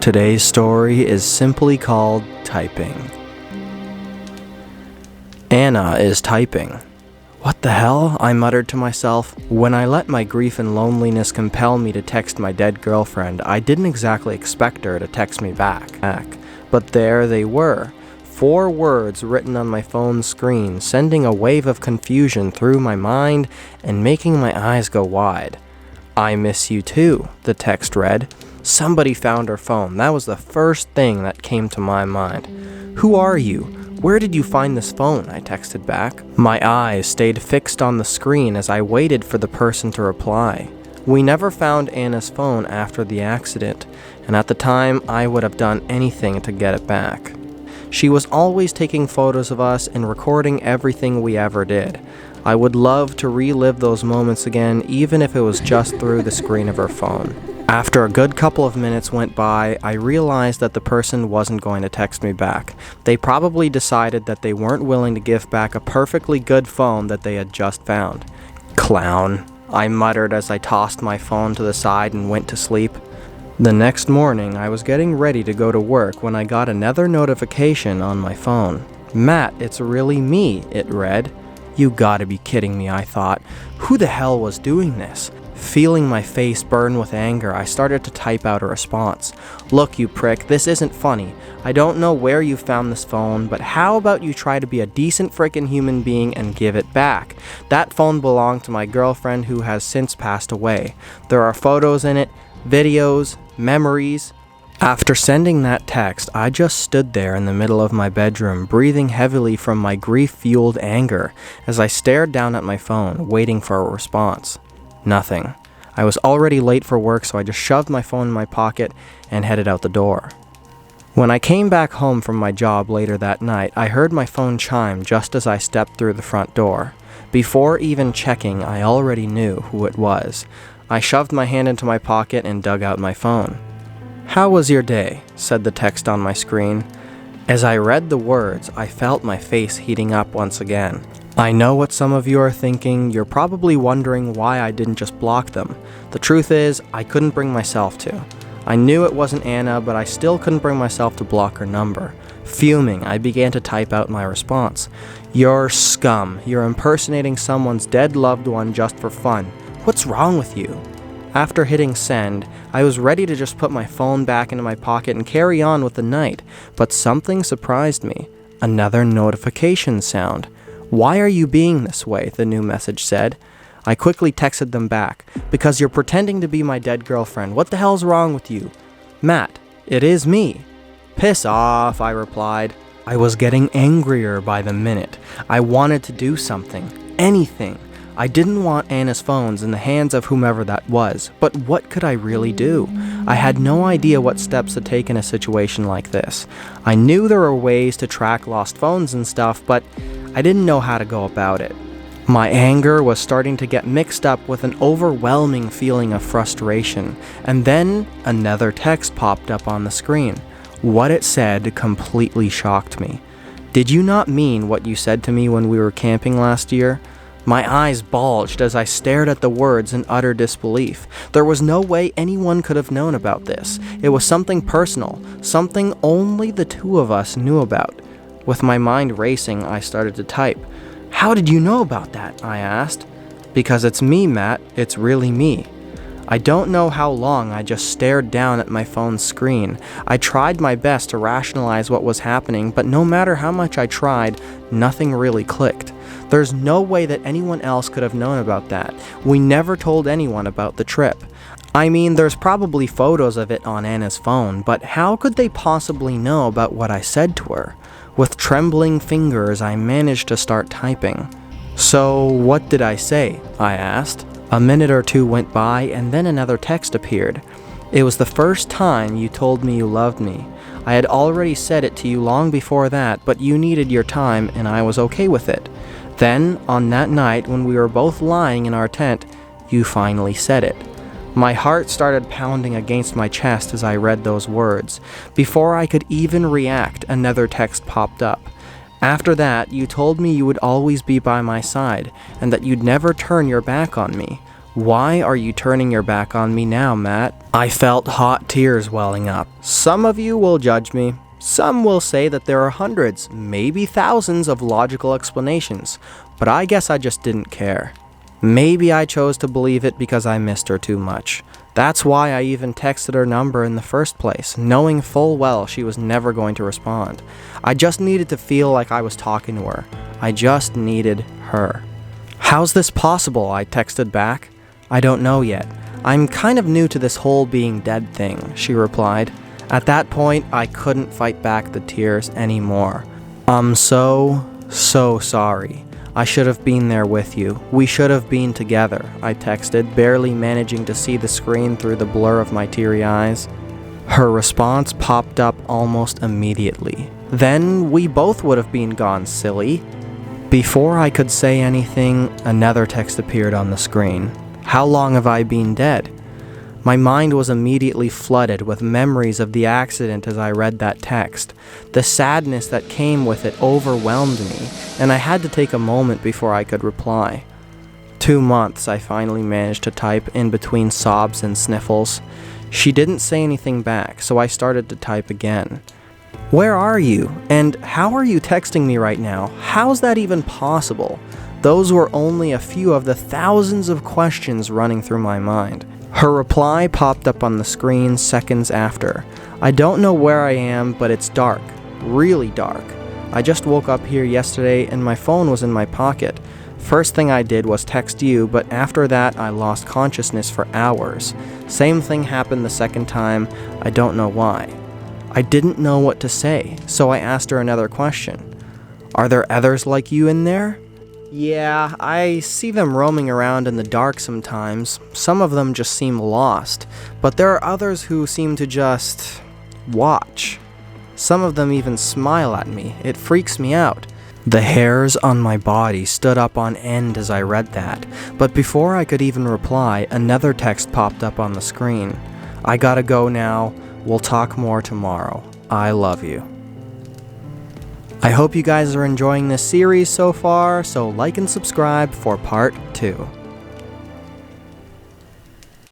Today's story is simply called Typing. Anna is typing. What the hell? I muttered to myself. When I let my grief and loneliness compel me to text my dead girlfriend, I didn't exactly expect her to text me back. But there they were. 4 words written on my phone screen, sending a wave of confusion through my mind and making my eyes go wide. I miss you too, the text read. Somebody found her phone. That was the first thing that came to my mind. Who are you? Where did you find this phone? I texted back. My eyes stayed fixed on the screen as I waited for the person to reply. We never found Anna's phone after the accident, and at the time I would have done anything to get it back. She was always taking photos of us and recording everything we ever did. I would love to relive those moments again, even if it was just through the screen of her phone. After a good couple of minutes went by, I realized that the person wasn't going to text me back. They probably decided that they weren't willing to give back a perfectly good phone that they had just found. Clown, I muttered as I tossed my phone to the side and went to sleep. The next morning, I was getting ready to go to work when I got another notification on my phone. Matt, it's really me, it read. You gotta be kidding me, I thought. Who the hell was doing this? Feeling my face burn with anger, I started to type out a response. Look, you prick, this isn't funny. I don't know where you found this phone, but how about you try to be a decent frickin' human being and give it back? That phone belonged to my girlfriend who has since passed away. There are photos in it, videos, memories. After sending that text, I just stood there in the middle of my bedroom, breathing heavily from my grief-fueled anger as I stared down at my phone, waiting for a response. Nothing. I was already late for work, so I just shoved my phone in my pocket and headed out the door. When I came back home from my job later that night, I heard my phone chime just as I stepped through the front door. Before even checking, I already knew who it was. I shoved my hand into my pocket and dug out my phone. How was your day? Said the text on my screen. As I read the words, I felt my face heating up once again. I know what some of you are thinking. You're probably wondering why I didn't just block them. The truth is, I couldn't bring myself to. I knew it wasn't Anna, but I still couldn't bring myself to block her number. Fuming, I began to type out my response. You're scum. You're impersonating someone's dead loved one just for fun. What's wrong with you? After hitting send, I was ready to just put my phone back into my pocket and carry on with the night, but something surprised me. Another notification sound. Why are you being this way? The new message said. I quickly texted them back. Because you're pretending to be my dead girlfriend. What the hell's wrong with you? Matt, it is me. Piss off, I replied. I was getting angrier by the minute. I wanted to do something. Anything. I didn't want Anna's phones in the hands of whomever that was, but what could I really do? I had no idea what steps to take in a situation like this. I knew there were ways to track lost phones and stuff, but I didn't know how to go about it. My anger was starting to get mixed up with an overwhelming feeling of frustration, and then another text popped up on the screen. What it said completely shocked me. Did you not mean what you said to me when we were camping last year? My eyes bulged as I stared at the words in utter disbelief. There was no way anyone could have known about this. It was something personal, something only the two of us knew about. With my mind racing, I started to type. How did you know about that? I asked. Because it's me, Matt. It's really me. I don't know how long I just stared down at my phone's screen. I tried my best to rationalize what was happening, but no matter how much I tried, nothing really clicked. There's no way that anyone else could have known about that. We never told anyone about the trip. I mean, there's probably photos of it on Anna's phone, but how could they possibly know about what I said to her? With trembling fingers, I managed to start typing. So, what did I say? I asked. A minute or two went by, and then another text appeared. It was the first time you told me you loved me. I had already said it to you long before that, but you needed your time, and I was okay with it. Then, on that night when we were both lying in our tent, you finally said it. My heart started pounding against my chest as I read those words. Before I could even react, another text popped up. After that, you told me you would always be by my side, and that you'd never turn your back on me. Why are you turning your back on me now, Matt? I felt hot tears welling up. Some of you will judge me. Some will say that there are hundreds, maybe thousands of logical explanations, but I guess I just didn't care. Maybe I chose to believe it because I missed her too much. That's why I even texted her number in the first place, knowing full well she was never going to respond. I just needed to feel like I was talking to her. I just needed her. How's this possible? I texted back. I don't know yet. I'm kind of new to this whole being dead thing, she replied. At that point, I couldn't fight back the tears anymore. I'm so sorry. I should have been there with you. We should have been together, I texted, barely managing to see the screen through the blur of my teary eyes. Her response popped up almost immediately. Then we both would have been gone, silly. Before I could say anything, another text appeared on the screen. How long have I been dead? My mind was immediately flooded with memories of the accident as I read that text. The sadness that came with it overwhelmed me, and I had to take a moment before I could reply. 2 months, I finally managed to type in between sobs and sniffles. She didn't say anything back, so I started to type again. Where are you? And how are you texting me right now? How's that even possible? Those were only a few of the thousands of questions running through my mind. Her reply popped up on the screen seconds after. I don't know where I am, but it's dark. Really dark. I just woke up here yesterday and my phone was in my pocket. First thing I did was text you, but after that I lost consciousness for hours. Same thing happened the second time. I don't know why. I didn't know what to say, so I asked her another question. Are there others like you in there? Yeah, I see them roaming around in the dark sometimes. Some of them just seem lost, but there are others who seem to just watch. Some of them even smile at me. It freaks me out. The hairs on my body stood up on end as I read that, but before I could even reply, another text popped up on the screen. I gotta go now. We'll talk more tomorrow. I love you. I hope you guys are enjoying this series so far, so like and subscribe for part 2.